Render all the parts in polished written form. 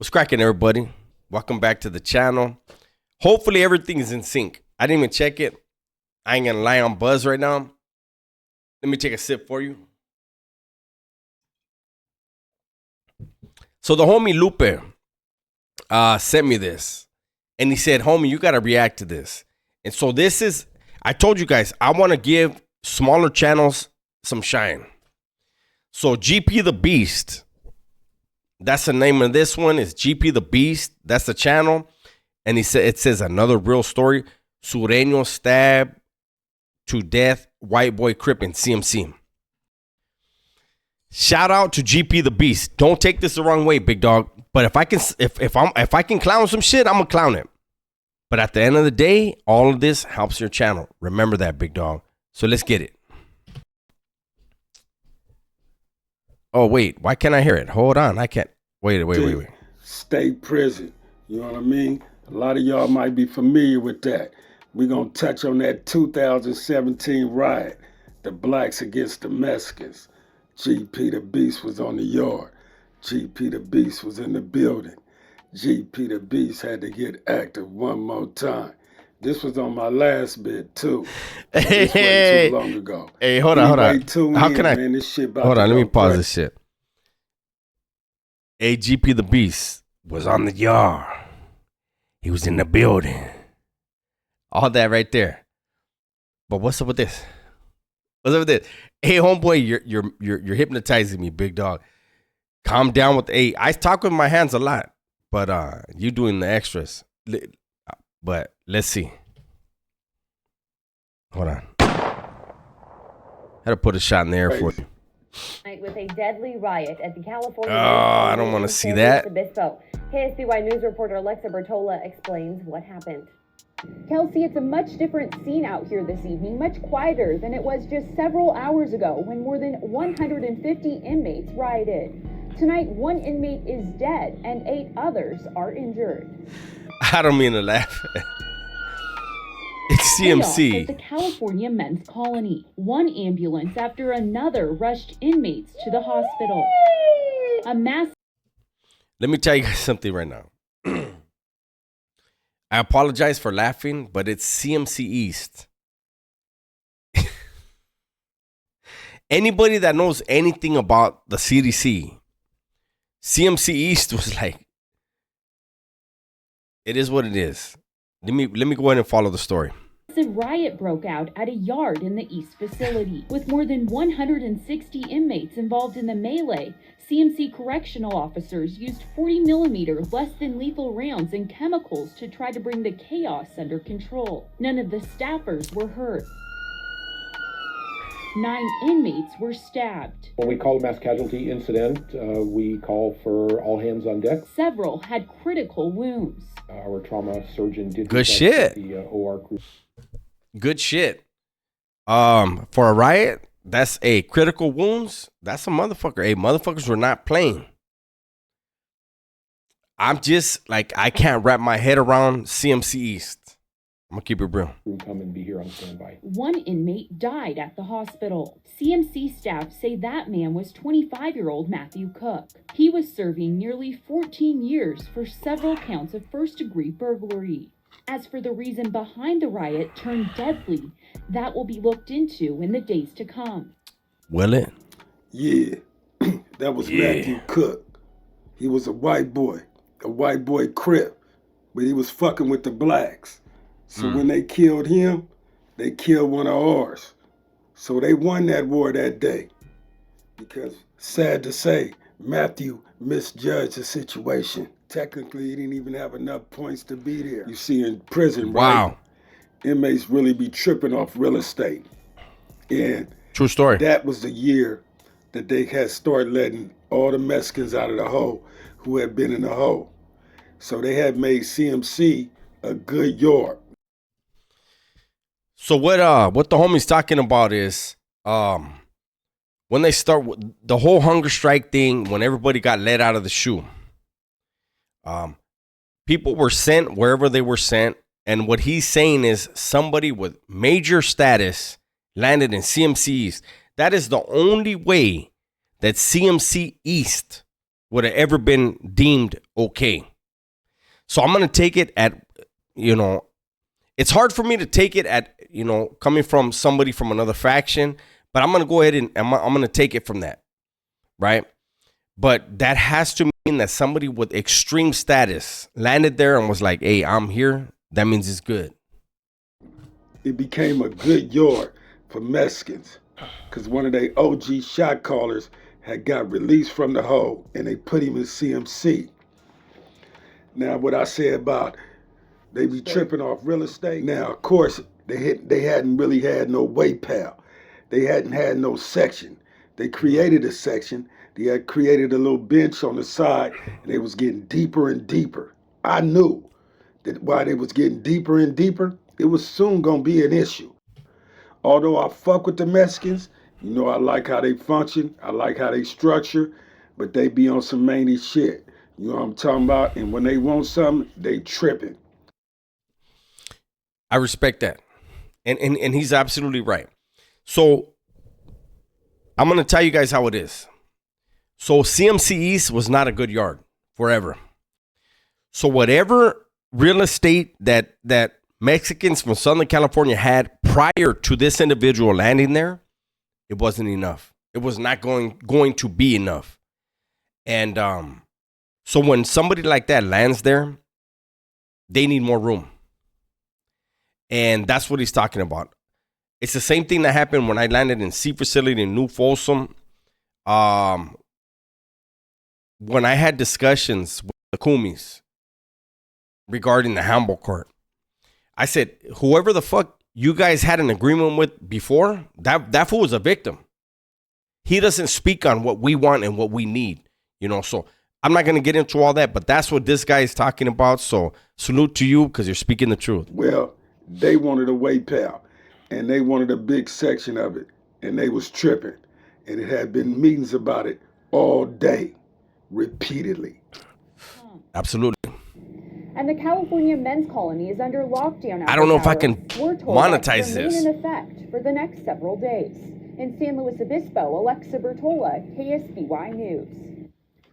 What's cracking, everybody? Welcome back to the channel. Hopefully everything is in sync. I didn't even check it. I ain't gonna lie on buzz right now. Let me take a sip for you. So the homie Lupe sent me this. And he said, homie, you gotta react to this. And so this is, I told you guys, I wanna give smaller channels some shine. So GP the Beast, that's the name of this one, is GP the Beast. That's the channel. And he said, it says another real story. Sureño stabbed to death, white boy crip in CMC. Shout out to GP the Beast. Don't take this the wrong way, big dog. But if I can clown some shit, I'm gonna clown it. But at the end of the day, all of this helps your channel. Remember that, big dog. So let's get it. Oh, wait. Why can't I hear it? Hold on. I can't. Wait. State prison. You know what I mean? A lot of y'all might be familiar with that. We're going to touch on that 2017 riot, the blacks against the Mexicans. GP the Beast was on the yard. GP the Beast was in the building. GP the Beast had to get active one more time. This was on my last bit too. This way too long ago. Hey, hold on. How can I? Man, this shit about hold on, let me pause crazy. this shit. Hey, GP the Beast was on the yard. He was in the building. All that right there. But what's up with this? What's up with this? Hey, homeboy, you're hypnotizing me, big dog. Calm down with I talk with my hands a lot, but you doing the extras. But let's see. Hold on. Had to put a shot in the air for you. With a deadly riot at the California. I don't want to see that. KSBY News reporter Alexa Bertola explains what happened. Kelsey, it's a much different scene out here this evening, much quieter than it was just several hours ago when more than 150 inmates rioted. Tonight, one inmate is dead and 8 others are injured. I don't mean to laugh. It's CMC. At the California Men's Colony. One ambulance after another rushed inmates to the hospital. A mass. Let me tell you guys something right now. I apologize for laughing, but it's CMC East. Anybody that knows anything about the CDC, CMC East was like, it is what it is. Let me go ahead and follow the story. A riot broke out at a yard in the East facility. With more than 160 inmates involved in the melee, CMC correctional officers used 40mm less than lethal rounds and chemicals to try to bring the chaos under control. None of the staffers were hurt. 9 inmates were stabbed. When we call a mass casualty incident, we call for all hands on deck. Several had critical wounds. Our trauma surgeon did good shit. The OR crew. Good shit. For a riot, that's a critical wounds. That's a motherfucker. Hey, motherfuckers were not playing. I'm just like, I can't wrap my head around CMC East. I'm gonna keep it real. Come and be here on standby. One inmate died at the hospital. CMC staff say that man was 25-year-old Matthew Cook. He was serving nearly 14 years for several counts of first-degree burglary. As for the reason behind the riot turned deadly, that will be looked into in the days to come. Will it? Yeah, that was Matthew Cook. He was a white boy crip, but he was fucking with the blacks. So when they killed him, they killed one of ours. So they won that war that day. Because, sad to say, Matthew misjudged the situation. Technically, he didn't even have enough points to be there. You see, in prison, right? Inmates really be tripping off real estate. And true story. That was the year that they had started letting all the Mexicans out of the hole who had been in the hole. So they had made CMC a good yard. So what the homie's talking about is when they start the whole hunger strike thing, when everybody got let out of the shoe, people were sent wherever they were sent. And what he's saying is somebody with major status landed in CMC East. That is the only way that CMC East would have ever been deemed okay. So I'm going to take it at, it's hard for me to take it at, coming from somebody from another faction, but I'm going to go ahead and I'm going to take it from that, right? But that has to mean that somebody with extreme status landed there and was like, hey, I'm here. That means it's good. It became a good yard for Mexicans because one of their OG shot callers had got released from the hole and they put him in CMC. Now, what I said about they be tripping off real estate. Now, of course, they hadn't really had no weight pal. They hadn't had no section. They created a section. They had created a little bench on the side, and they was getting deeper and deeper. I knew that while they was getting deeper and deeper, it was soon gonna be an issue. Although I fuck with the Mexicans, I like how they function, I like how they structure, but they be on some manly shit. You know what I'm talking about? And when they want something, they tripping. I respect that. And he's absolutely right. So I'm going to tell you guys how it is. So CMC East was not a good yard forever. So whatever real estate that Mexicans from Southern California had prior to this individual landing there, it wasn't enough. It was not going to be enough. And so when somebody like that lands there, they need more room. And that's what he's talking about. It's the same thing that happened when I landed in C facility in New Folsom. When I had discussions with the Kumis regarding the handball court, I said, whoever the fuck you guys had an agreement with before, that fool was a victim. He doesn't speak on what we want and what we need, so I'm not going to get into all that, but that's what this guy is talking about. So salute to you because you're speaking the truth. Well, they wanted a weight pal and they wanted a big section of it and they was tripping. And it had been meetings about it all day, repeatedly. Absolutely. And the California men's colony is under lockdown. I don't know if I can monetize this. In effect for the next several days. In San Luis Obispo, Alexa Bertola, KSBY News.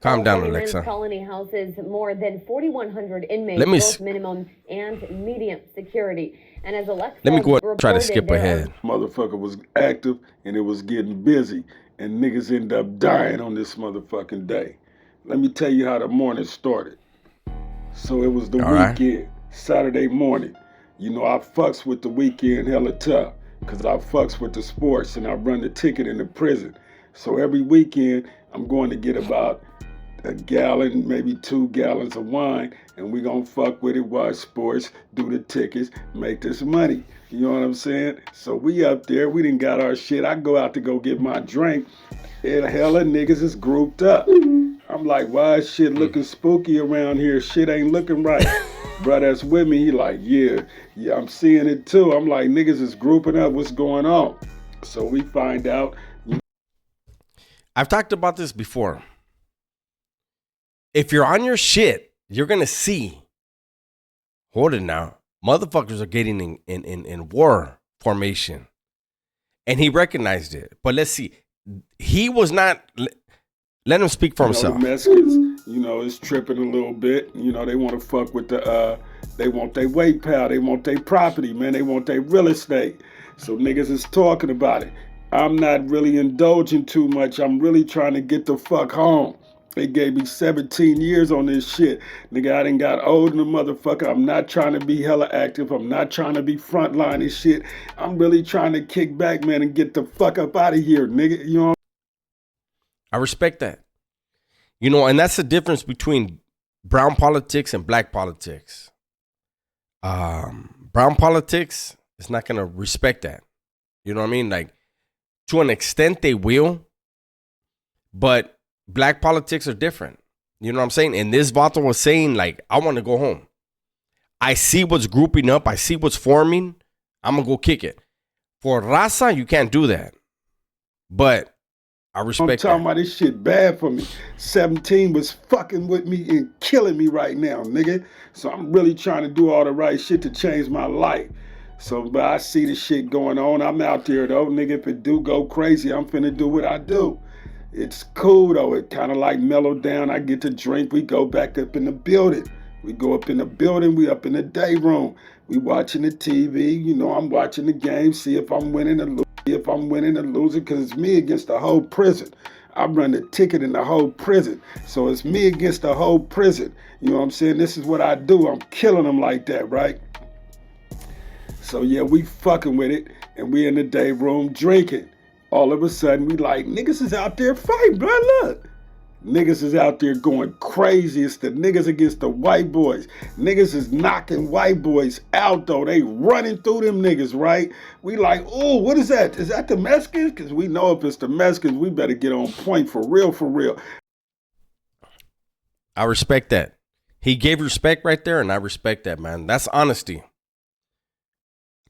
Calm down, California Alexa. Men's Colony houses more than 4,100 inmates, both minimum and medium security. And as Alexa Let me go and try to skip ahead. Motherfucker was active and it was getting busy, and niggas end up dying on this motherfucking day. Let me tell you how the morning started. So it was the weekend, Saturday morning. I fucks with the weekend hella tough because I fucks with the sports and I run the ticket in the prison. So every weekend, I'm going to get about a gallon, maybe 2 gallons of wine, and we gonna fuck with it, watch sports, do the tickets, make this money. You know what I'm saying? So we up there, we done got our shit. I go out to go get my drink, and hella niggas is grouped up. I'm like, why is shit looking spooky around here? Shit ain't looking right. Bro, that's with me. He like, yeah, I'm seeing it too. I'm like, niggas is grouping up. What's going on? So we find out. I've talked about this before. If you're on your shit, you're going to see, hold it now, motherfuckers are getting in war formation. And he recognized it. But let's see. He was not, let him speak for himself. The Mexicans, it's tripping a little bit. They want to fuck with they want their weight pal. They want their property, man. They want their real estate. So niggas is talking about it. I'm not really indulging too much. I'm really trying to get the fuck home. They gave me 17 years on this shit. Nigga, I done got old in the motherfucker. I'm not trying to be hella active. I'm not trying to be frontline and shit. I'm really trying to kick back, man, and get the fuck up out of here, nigga. I respect that. And that's the difference between brown politics and black politics. Brown politics is not going to respect that. You know what I mean? Like, to an extent, they will. But black politics are different. You know what I'm saying? And this Vato was saying, like, I want to go home. I see what's grouping up. I see what's forming. I'm going to go kick it. For Raza, you can't do that. But I respect that. I'm talking about this shit bad for me. 17 was fucking with me and killing me right now, nigga. So I'm really trying to do all the right shit to change my life. So, but I see the shit going on. I'm out there, though, nigga. If it do go crazy, I'm finna do what I do. It's cool though. It kind of like mellowed down. I get to drink. We go back up in the building. We go up in the building. We up in the day room. We watching the TV. You know, I'm watching the game. See if I'm winning or losing. If I'm winning or losing, because it's me against the whole prison. I run the ticket in the whole prison. So it's me against the whole prison. You know what I'm saying? This is what I do. I'm killing them like that, right? So yeah, we fucking with it. And we in the day room drinking. All of a sudden, we like, niggas is out there fighting, bro. Look. Niggas is out there going crazy. It's the niggas against the white boys. Niggas is knocking white boys out, though. They running through them niggas, right? We like, oh, what is that? Is that the Mexicans? Because we know if it's the Mexicans, we better get on point for real, for real. I respect that. He gave respect right there, and I respect that, man. That's honesty.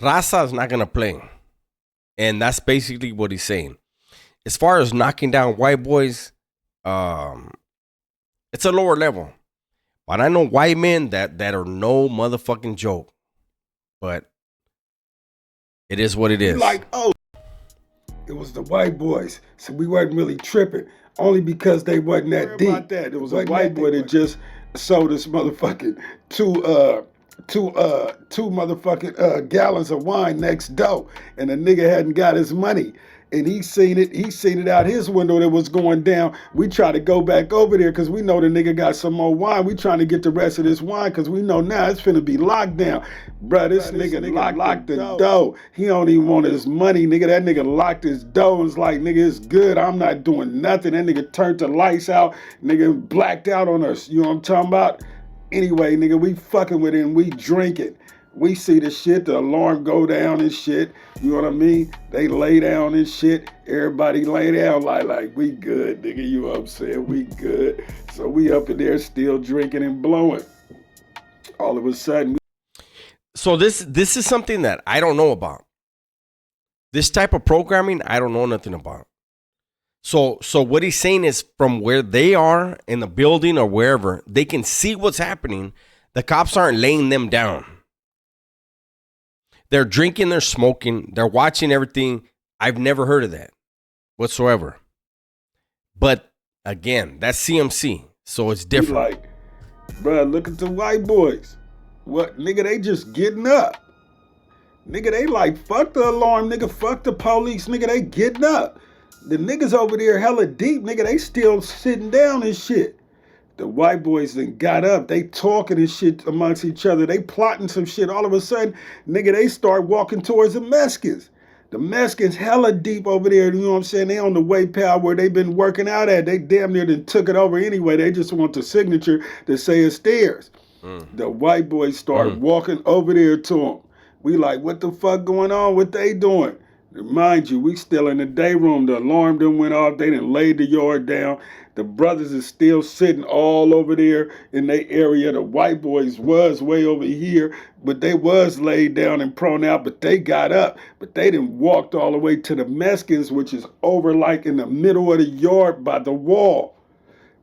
Raza is not going to play. And that's basically what he's saying. As far as knocking down white boys, it's a lower level. But I know white men that are no motherfucking joke. But it is what it is. Like, oh, it was the white boys. So we wasn't really tripping. Only because they wasn't that deep. About that. It was a white boy that just sold us motherfucking two motherfucking gallons of wine next door, and the nigga hadn't got his money, and he seen it out his window that was going down. We try to go back over there because we know the nigga got some more wine. We trying to get the rest of this wine because we know now it's finna be locked down. Bruh, this nigga locked the door. He don't even want his money, nigga. That nigga locked his door and was like, nigga, it's good. I'm not doing nothing. That nigga turned the lights out. Nigga blacked out on us. You know what I'm talking about? Anyway, nigga, we fucking with it and we drinking. We see the shit, the alarm go down and shit. You know what I mean? They lay down and shit. Everybody lay down like we good, nigga. You know what I'm saying? We good. So we up in there still drinking and blowing. All of a sudden. So this is something that I don't know about. This type of programming, I don't know nothing about. So what he's saying is from where they are in the building or wherever, they can see what's happening. The cops aren't laying them down. They're drinking, they're smoking, they're watching everything. I've never heard of that whatsoever. But again, that's CMC, so it's different. Like, bro, look at the white boys. What, nigga, they just getting up. Nigga, they like, fuck the alarm, nigga, fuck the police, nigga, they getting up. The niggas over there hella deep, nigga, they still sitting down and shit. The white boys then got up. They talking and shit amongst each other. They plotting some shit. All of a sudden, nigga, they start walking towards the Mexicans. The Mexicans hella deep over there. You know what I'm saying? They on the way pal where they been working out at. They damn near done took it over anyway. They just want the signature to say it's theirs. The white boys start walking over there to them. We like, what the fuck going on? What they doing? Mind you, we still in the day room. The alarm done went off. They done laid the yard down. The brothers is still sitting all over there in their area. The white boys was way over here, but they was laid down and prone out, but they got up. But they done walked all the way to the Mexicans, which is over like in the middle of the yard by the wall.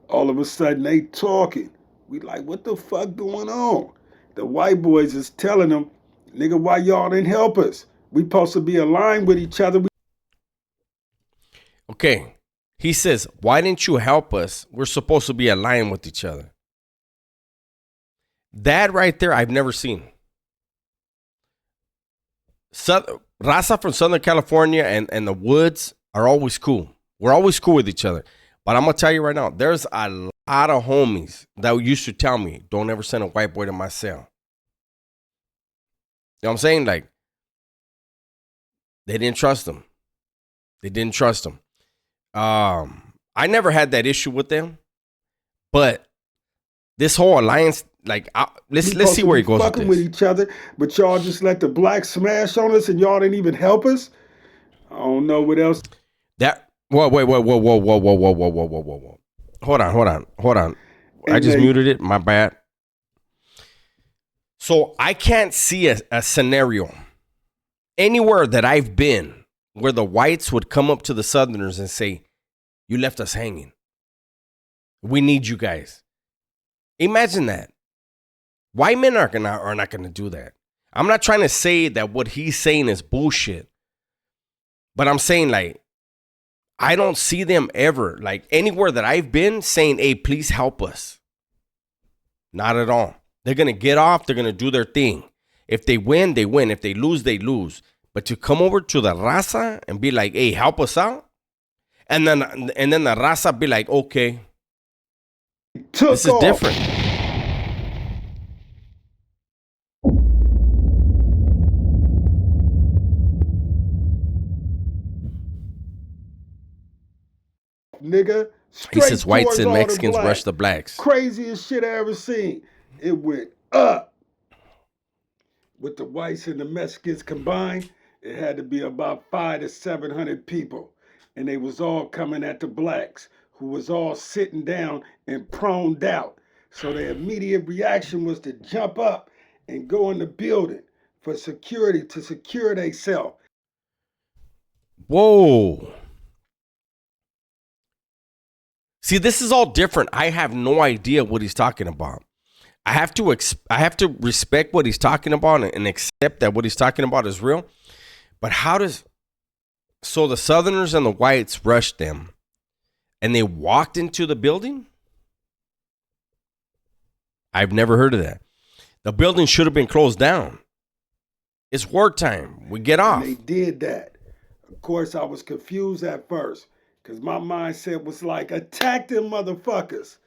All of a sudden, they talking. We like, what the fuck going on? The white boys is telling them, nigga, why y'all didn't help us? We supposed to be aligned with each other. Okay. He says, why didn't you help us? We're supposed to be aligned with each other. That right there, I've never seen. Raza from Southern California and the woods are always cool. We're always cool with each other. But I'm going to tell you right now, there's a lot of homies that used to tell me, don't ever send a white boy to my cell. You know what I'm saying? Like, they didn't trust him. They didn't trust him. I never had that issue with them, but this whole alliance, like, let's see where he goes with this. With each other, but y'all just let the blacks smash on us, and y'all didn't even help us. I don't know what else. That whoa. Hold on. I just muted it. My bad. So I can't see a scenario anywhere that I've been where the whites would come up to the Southerners and say, you left us hanging. We need you guys. Imagine that. White men are not gonna do that. I'm not trying to say that what he's saying is bullshit. But I'm saying, like, I don't see them ever, like anywhere that I've been, saying, hey, please help us. Not at all. They're going to get off. They're going to do their thing. If they win, they win. If they lose, they lose. But to come over to the raza and be like, hey, help us out. And then the raza be like, okay, this is different. Nigga, he says whites and Mexicans rush the blacks. Craziest shit I ever seen. It went up. With the whites and the Mexicans combined, it had to be about 500 to 700 people. And they was all coming at the blacks, who was all sitting down and proned out. So their immediate reaction was to jump up and go in the building for security, to secure themselves. Whoa. See, this is all different. I have no idea what he's talking about. I have to respect what he's talking about and accept that what he's talking about is real. But so the Southerners and the whites rushed them and they walked into the building? I've never heard of that. The building should have been closed down. It's wartime. We get off. And they did that. Of course, I was confused at first because my mindset was like, attack them motherfuckers.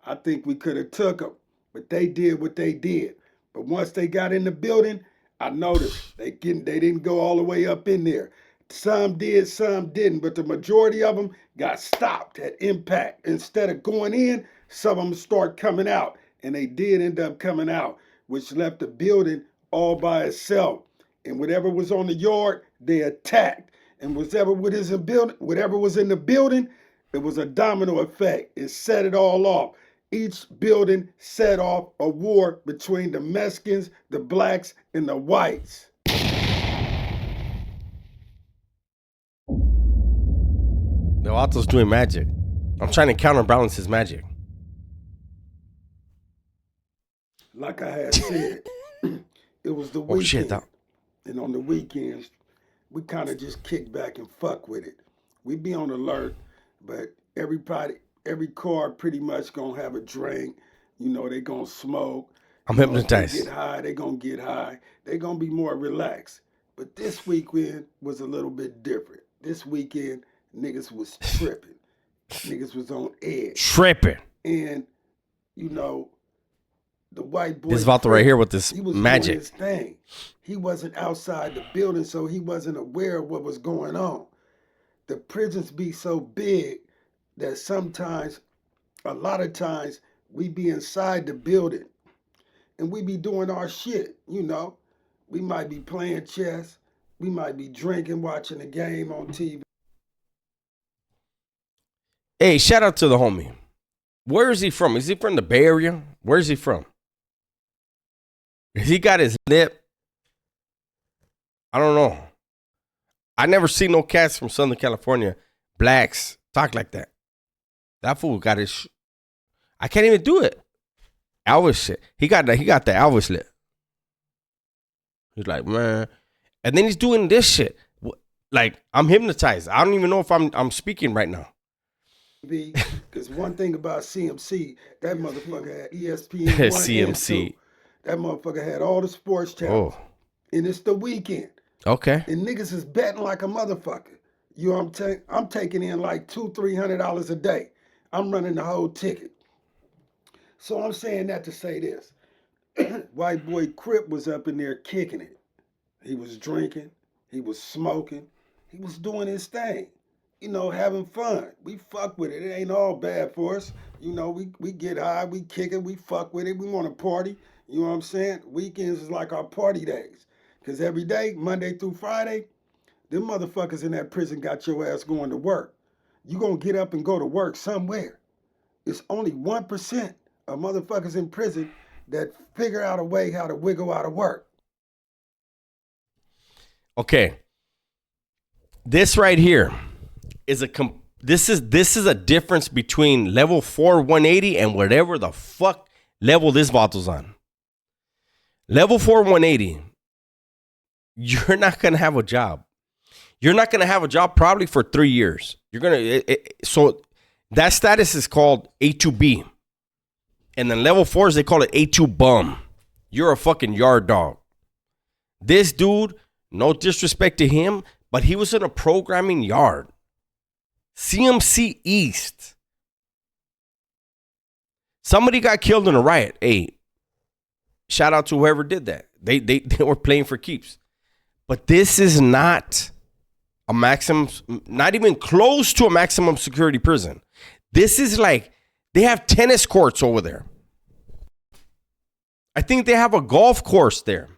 I think we could have took them, but they did what they did. But once they got in the building, I noticed they didn't go all the way up in there. Some did, some didn't, but the majority of them got stopped at impact. Instead of going in, some of them start coming out, and they did end up coming out, which left the building all by itself. And whatever was on the yard, they attacked. And whatever was in the building, it was a domino effect. It set it all off. Each building set off a war between the Mexicans, the blacks, and the whites. The Vato's doing magic. I'm trying to counterbalance his magic. Like I had said, it was the weekend. Oh, shit. And on the weekends, we kind of just kick back and fuck with it. We be on alert, but every car pretty much gonna have a drink. You know, they gonna smoke. I'm hypnotized. They get high, they gonna get high. They gonna be more relaxed. But this weekend was a little bit different. This weekend, niggas was tripping. Niggas was on edge. Tripping. And, you know, the white boy. This Vato right here with this he was magic. doing his thing. He wasn't outside the building, so he wasn't aware of what was going on. The prisons be so big that sometimes, a lot of times, we be inside the building and we be doing our shit, you know. We might be playing chess. We might be drinking, watching a game on TV. Hey, shout out to the homie. Where is he from? Is he from the Bay Area? Where is he from? He got his lip. I don't know. I never seen no cats from Southern California, blacks, talk like that. That fool got his. I can't even do it. Elvis shit. He got the Elvis lip. He's like, man, and then he's doing this shit. Like, I'm hypnotized. I don't even know if I'm speaking right now. Because one thing about CMC, that motherfucker had ESPN 1 CMC. And 2. That motherfucker had all the sports channels. Oh. And it's the weekend. Okay. And niggas is betting like a motherfucker. You know what I'm saying? I'm taking in like $200-300 a day. I'm running the whole ticket. So I'm saying that to say this. White boy Crip was up in there kicking it. He was drinking. He was smoking. He was doing his thing. You know, having fun. We fuck with it. It ain't all bad for us. You know, we get high, we kick it, we fuck with it. We want to party. You know what I'm saying? Weekends is like our party days. Because every day, Monday through Friday, them motherfuckers in that prison got your ass going to work. You gonna get up and go to work somewhere. It's only 1% of motherfuckers in prison that figure out a way how to wiggle out of work. Okay. This right here is this is a difference between level 4 180 and whatever the fuck level this Vato's on. Level 4 180, you're not gonna have a job. you're not going to have a job probably for 3 years. You're going to, so that status is called A2B. And then level 4s, they call it A2 bum. You're a fucking yard dog. This dude, no disrespect to him, but he was in a programming yard. CMC East. Somebody got killed in a riot. Hey, shout out to whoever did that. They were playing for keeps. But this is not a maximum, not even close to a maximum security prison. This is like, they have tennis courts over there. I think they have a golf course there.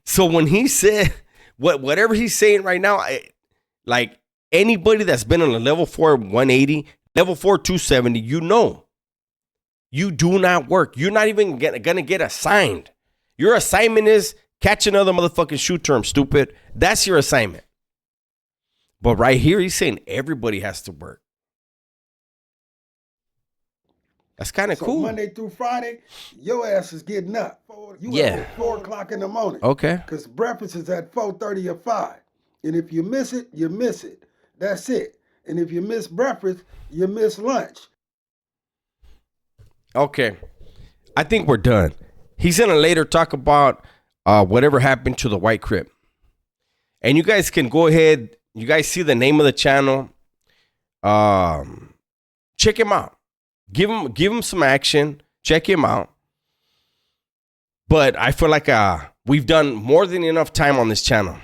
So when he said, whatever he's saying right now, like anybody that's been on a level 4 180, level 4 270, you know, you do not work. You're not even gonna get assigned. Your assignment is catch another motherfucking shoot term, stupid. That's your assignment. But right here, he's saying everybody has to work. That's kind of cool. Monday through Friday, your ass is getting up. You Yeah. up at 4 o'clock in the morning. Okay. Because breakfast is at 4:30 or 5. And if you miss it, you miss it. That's it. And if you miss breakfast, you miss lunch. Okay. I think we're done. He's going to later talk about whatever happened to the white Crip. And you guys can go ahead. You guys see the name of the channel. Check him out. Give him some action. Check him out. But I feel like we've done more than enough time on this channel.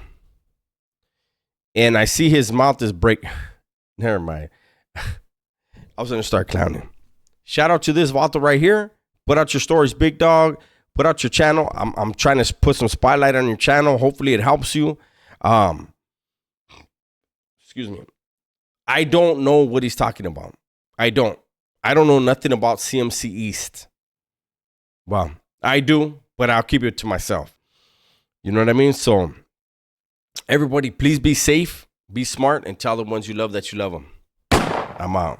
And I see his mouth is break. Never mind. I was going to start clowning. Shout out to this Vato right here. Put out your stories, big dog. Put out your channel. I'm trying to put some spotlight on your channel. Hopefully it helps you. Excuse me. I don't know what he's talking about. I don't know nothing about CMC East. Well, I do, but I'll keep it to myself. You know what I mean? So everybody, please be safe, be smart, and tell the ones you love that you love them. I'm out.